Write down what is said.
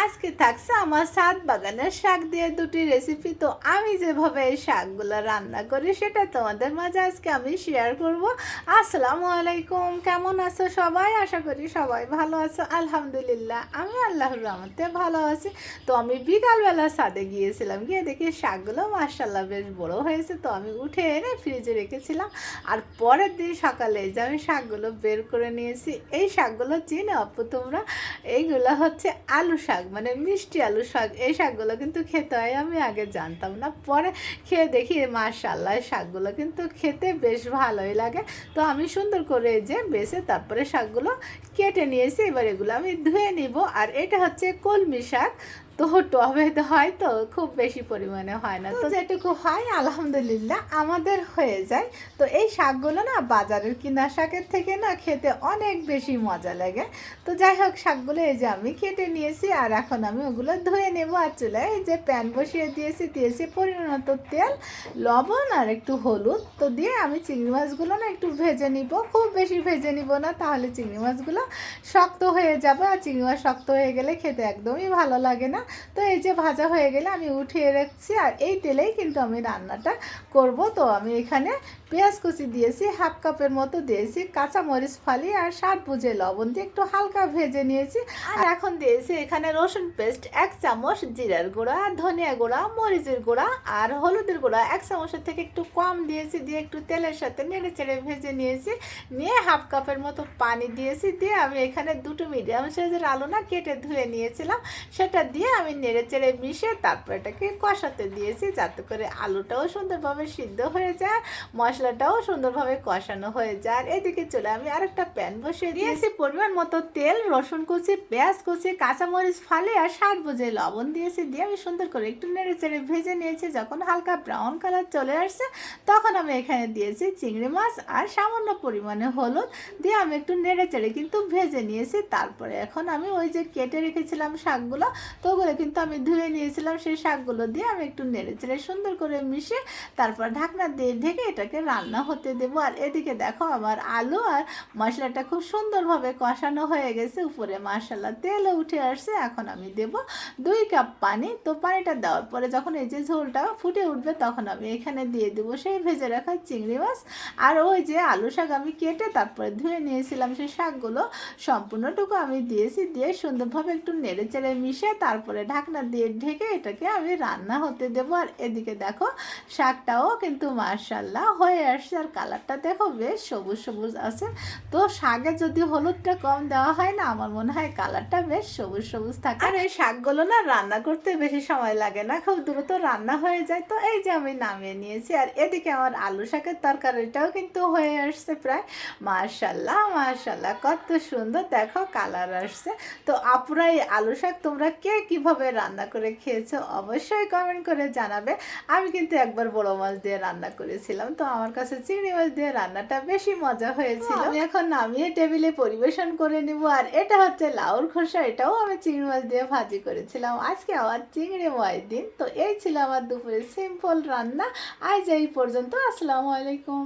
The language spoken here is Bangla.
আজকে থাকছে আমার ছাদ বাগানের শাক দিয়ে দুটি রেসিপি। তো আমি যেভাবে এই শাকগুলো রান্না করি সেটা তোমাদের মাঝে আজকে আমি শেয়ার করব। আসসালামু আলাইকুম, কেমন আছো সবাই? আশা করি সবাই ভালো আছো। আলহামদুলিল্লাহ আমি আল্লাহর রহমতে ভালো আছি। তো আমি বিকালবেলা ছাদে গিয়েছিলাম, গিয়ে দেখি শাকগুলো মাশাআল্লাহ বেশ বড় হয়েছে। তো আমি উঠে এনে ফ্রিজে রেখেছিলাম, আর পরের দিন সকালে যে আমি শাকগুলো বের করে নিয়েছি। এই শাকগুলো চিনো আপু তোমরা? এইগুলো হচ্ছে আলু শাক, মানে মিষ্টি আলু শাক। এই শাকগুলো কিন্তু খেতে হয়, আমি আগে জানতাম না, পরে খেয়ে দেখি মাশাআল্লাহ শাকগুলো কিন্তু খেতে বেশ ভালোই লাগে। তো আমি সুন্দর করে যে বেছে তারপরে শাকগুলো কেটে নিয়েছি। এবার এগুলো আমি ধুয়ে নিব। আর এটা হচ্ছে কলমি শাক। তো টমেটো হয়, তো খুব বেশি পরিমাণে হয় না, তো যেটুকু হয় আলহামদুলিল্লাহ আমাদের হয়ে যায়। তো এই শাকগুলো না বাজারের কিনা শাকের থেকে না খেতে অনেক বেশি মজা লাগে। তো যাই হোক, শাকগুলো এই যে আমি কেটে নিয়েছি, আর এখন আমি ওগুলো ধুয়ে নেবো। আর চুলায় এই যে প্যান বসিয়ে দিয়েছি পরিমাণ মতো তেল, লবণ আর একটু হলুদ। তো দিয়ে আমি চিংড়ি মাছগুলো না একটু ভেজে নিব, খুব বেশি ভেজে নিব না, তাহলে চিংড়ি মাছগুলো শক্ত হয়ে যাবে। আর চিংড়ি মাছ শক্ত হয়ে গেলে খেতে একদমই ভালো লাগে না। তো এই যে ভাজা হয়ে গেলে আমি উঠিয়ে রাখছি, আর এই তেলেই কিন্তু আমি রান্নাটা করব। তো আমি এখানে পেঁয়াজ কুচি দিয়েছি, হাফ কাপের মতো দিয়েছি, কাঁচামরিচ ফালি আর স্বাদ বুঝে লবণ দিয়ে একটু হালকা ভেজে নিয়েছি। আর এখন দিয়েছি এখানে রসুন পেস্ট 1 চামচ, জিরার গুঁড়া, ধনিয়া গুঁড়া, মরিচের গুঁড়া আর হলুদের গুঁড়া 1 চামচের থেকে একটু কম দিয়েছি। দিয়ে একটু তেলের সাথে নেড়ে চেড়ে ভেজে নিয়েছি। নিয়ে হাফ কাপের মতো পানি দিয়েছি। দিয়ে আমি এখানে দুটো মিডিয়াম সাইজের আলু না কেটে ধুয়ে নিয়েছিলাম, সেটা দিয়ে আমি নেড়ে চেড়ে মিশিয়ে তারপর এটাকে কষাতে দিয়েছি, যাতে করে আলুটাও সুন্দরভাবে সিদ্ধ হয়ে যায়, মশলাটাও সুন্দরভাবে কষানো হয়ে যায়। আর এদিকে চলে আমি আরেকটা প্যান বসিয়ে দিয়েছি, পরিমাণ মতো তেল, রসুন কুচি, পেঁয়াজ কুচি, কাঁচামরিচ ফালি আর স্বাদ বুঝে লবণ দিয়েছি। দিয়ে আমি সুন্দর করে একটু নেড়ে চেড়ে ভেজে নিয়েছি। যখন হালকা ব্রাউন কালার চলে আসছে, তখন আমি এখানে দিয়েছি চিংড়ি মাছ আর সামান্য পরিমাণে হলুদ। দিয়ে আমি একটু নেড়ে চেড়ে কিন্তু ভেজে নিয়েছি। তারপরে এখন আমি ওই যে কেটে রেখেছিলাম শাকগুলো, তো ওগুলো কিন্তু আমি ধুয়ে নিয়েছিলাম, সেই শাকগুলো দিয়ে আমি একটু নেড়ে চেড়ে সুন্দর করে মিশিয়ে তারপর ঢাকনা দিয়ে ঢেকে এটাকে রান্না হতে দেবো। আর এদিকে দেখো আমার আলু আর মশলাটা খুব সুন্দরভাবে কষানো হয়ে গেছে, উপরে মাশাআল্লাহ তেলও উঠে আসছে। এখন আমি দেব 2 কাপ পানি। তো পানিটা দেওয়ার পরে যখন এই যে ঝোলটা ফুটে উঠবে, তখন আমি এখানে দিয়ে দেবো সেই ভেজে রাখা চিংড়ি মাছ আর ওই যে আলু শাক আমি কেটে তারপরে ধুয়ে নিয়েছিলাম, সেই শাকগুলো সম্পূর্ণটুকু আমি দিয়েছি। দিয়ে সুন্দরভাবে একটু নেড়ে চেড়ে মিশিয়ে তারপরে ঢাকনা দিয়ে ঢেকে এটাকে আমি রান্না হতে দেবো। আর এদিকে দেখো শাকটাও কিন্তু মাশাআল্লাহ হয়ে আসছে, আর কালারটা দেখো বেশ সবুজ সবুজ আছে। তো শাকে যদি হলুদটা কম দেওয়া হয় না, আমার মনে হয় কালারটা বেশ সবুজ সবুজ থাকে। আর এই শাকগুলো না রান্না করতে বেশি সময় লাগে না, খুব দ্রুত রান্না হয়ে যায়। তো এই যে আমি নামিয়ে নিয়েছি। আর এদিকে আমার আলু শাকের তরকারিটাও কিন্তু হয়ে আসছে প্রায়। মাশাআল্লাহ মাশাআল্লাহ, কত সুন্দর দেখো কালার আসছে। তো আপুরা এই আলু শাক তোমরা কে কিভাবে রান্না করে খেয়েছো অবশ্যই কমেন্ট করে জানাবে। আমি কিন্তু একবার বড় মাছ দিয়ে রান্না করেছিলাম, তো আমার কাছে চিংড়ি মাছ দিয়ে রান্নাটা বেশি মজা হয়েছিল। আমি এখন নামিয়ে টেবিলে পরিবেশন করে নিব। আর এটা হচ্ছে লাউর খোসা, এটাও আমি চিংড়ি মাছ দিয়ে ভাজি করেছিলাম। আজকে আমার চিংড়ি মাছ দিন। তো এই ছিল আমার দুপুরে সিম্পল রান্না। আজ এই পর্যন্ত। আসসালামু আলাইকুম।